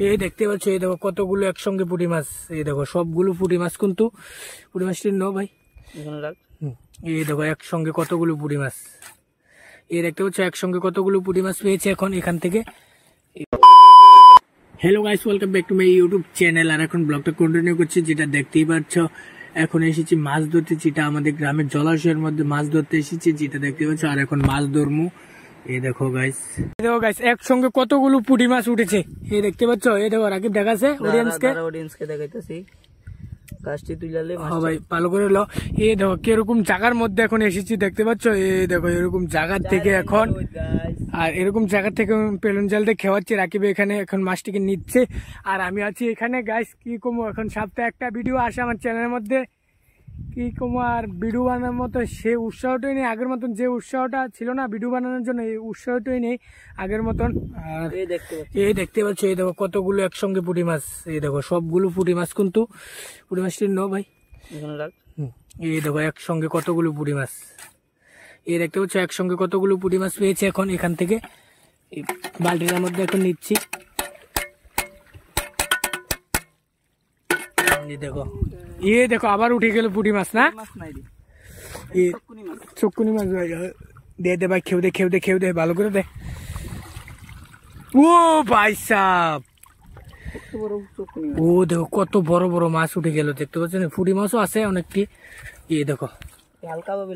এই দেখতে পাচ্ছ, এই দেখো কতগুলো একসঙ্গে পুঁটি মাছ। এই দেখো সবগুলো পুঁটি মাছ, কিন্তু পুঁটি মাছটি নাও ভাই, এই দেখো একসঙ্গে কতগুলো পুঁটি মাছ। এই দেখতে পাচ্ছ একসঙ্গে কতগুলো পুঁটি মাছ পেয়েছে এখন এখান থেকে। Hello guys, welcome back to my YouTube channel. আর এখন ব্লগটা কন্টিনিউ করছি। যেটা দেখতেই পাচ্ছ, এখন এসেছি মাছ ধরতে, যেটা আমাদের গ্রামের জলাশয়ের মধ্যে মাছ ধরতে এসেছি, যেটা দেখতে পাচ্ছ। আর এখন মাছ ধরমু। এই দেখো গাইস, একসঙ্গে কতগুলো পুঁটি মাছ উঠেছে। এই দেখতে পাচ্ছ, এই দেখো রাকিব দেখাচ্ছে অডিয়েন্সকে দেখাইতেছি। গাছটি তুইলালে ভাই ভালো করে লো। এই দেখো কিরকম জায়গার মধ্যে এখন এসেছি, দেখতে পাচ্ছ। এই দেখো এরকম জায়গার থেকে এখন, আর এরকম জায়গা থেকে পেলন জাল দিয়ে খেওয়াচ্ছে রাকিব। এখানে এখন মাছটিকে নিচ্ছে, আর আমি আছি এখানে। গাইস কি কমো, এখন সপ্তাহে একটা ভিডিও আসে আমার চ্যানেলের মধ্যে। কি কমো, আর ভিডিও বানানোর মতো সে উৎসাহটাই নেই আগের মতন। যে উৎসাহটা ছিল না ভিডিও বানানোর জন্য, এই উৎসাহটাই নেই আগের মতন। আর এই দেখতে পাচ্ছ, এই দেখো কতগুলো একসঙ্গে পুঁটি মাছ। এই দেখো সবগুলো পুঁটি মাছ, কিন্তু পুঁটি মাছটি নাও ভাই, এই দেখো একসঙ্গে কতগুলো পুঁটি মাছ। এই দেখতে পাচ্ছ একসঙ্গে কতগুলো পুঁটি মাছ পেয়েছে এখন এখান থেকে। এই বালতিটার মধ্যে এখন নিচ্ছি। দেখো এই দেখো আবার উঠে গেল পুঁটি মাছ, না চক্কুনি মাছ ভাই। দে দে ভাই, খেউ দে খেউ দে খেউ দে, ভালো করে দে। ও ভাই সাব, ও দেখো কত বড় বড় মাছ উঠে গেল, দেখতে পাচ্ছেন। পুঁটি মাছও আছে অনেকটি। এই দেখো হালকা ভাবে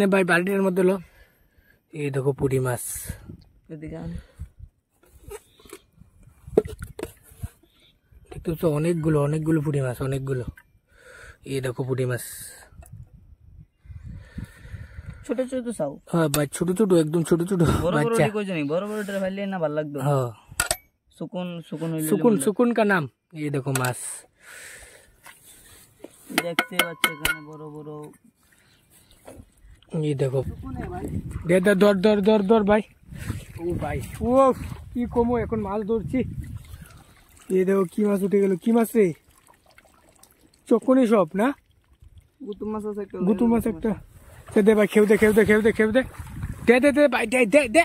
নে ভাই, বালতির মধ্যে লো। এই দেখো পুঁটি মাছ, অনেকগুলো অনেকগুলো পুঁটি মাছ, অনেকগুলো। এই দেখো পুঁটি মাছ ছোট ছোট চাও। হ্যাঁ ভাই, ছোট ছোট, একদম ছোট ছোট বাচ্চা। বড় বড় ভাইলে না ভালো লাগবে। হ্যাঁ সুকুন সুকুন সুকুন সুকুন কা নাম। এই দেখো মাছ দেখতে পাচ্ছ এখানে বড় বড়। এই দেখো দে দে, দর দর দর দর ভাই। ও ভাই, ও কি কমো, এখন মাছ ধরছি। এই দেখো কি মাছ উঠে গেল। কি মাছ রে? চকুনি সব না, গুতুম মাছ আছে একটা। গুতুম মাছ একটা দে ভাই, খেউ দে খেউ দে খেউ দে খেউ দে, দে দে দে ভাই, দে দে দে।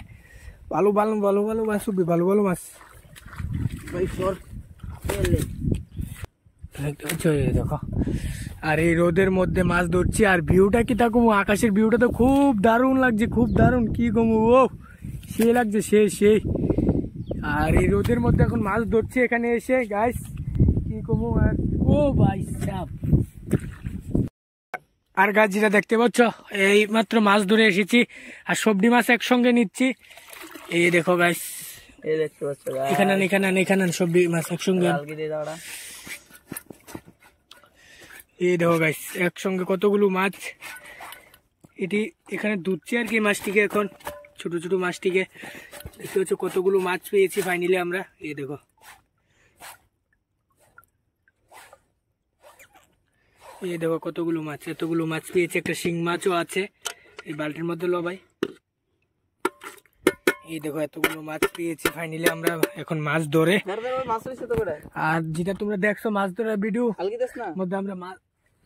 ভালো ভালো ভালো ভালো মাছ উঠবে, ভালো ভালো মাছ ভাই। দেখো, আর এই রোদের মধ্যে মাছ ধরছি। আর ভিউটা কি তা কমু, আকাশের ভিউটা তো খুব দারুণ লাগছে, খুব দারুণ। কি কমু, ও সে লাগছে, সেই। আর এই রোদের মধ্যে এখন মাছ ধরছি এখানে এসে গাইস, কি কমু। আর ও ভাই সাপ, আর গাছ যেটা দেখতে পাচ্ছ, এই মাত্র মাছ ধরে এসেছি, আর সবজি মাছ একসঙ্গে নিচ্ছি। এই দেখো গাইস, এই দেখতে পাচ্ছ, এখানে সবজি মাছ একসঙ্গে। এই দেখো গাইস একসঙ্গে কতগুলো মাছ এটি এখানে ধুচ্ছি আর কি মাছটিকে। এখন ছোট ছোট মাছটিকে দেখতে পাচ্ছ, কতগুলো মাছ পেয়েছি ফাইনালি আমরা। এই দেখো, এই দেখো কতগুলো মাছ, এতগুলো মাছ পেয়েছি। একটা শিং মাছও আছে এই বালতির মধ্যে লো ভাই। এই দেখো এতগুলো মাছ পেয়েছি ফাইনালি আমরা এখন মাছ ধরে। আর যেটা তোমরা দেখছো মাছ ধরার ভিডিও মধ্যে, আমরা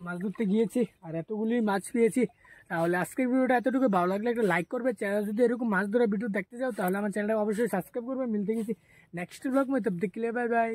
মাছ ধরতে গিয়েছি আর এতগুলি মাছ পেয়েছি। তাহলে আজকের ভিডিওটা এতটুকু, ভালো লাগলে একটা লাইক করবে। চ্যানেল যদি এরকম মাছ ধরার ভিডিও দেখতে চাও, তাহলে আমার চ্যানেলটা অবশ্যই সাবস্ক্রাইব করবে। মিলতে গেছি নেক্সট ব্লগ में, तब तक के लिए बाय बाय।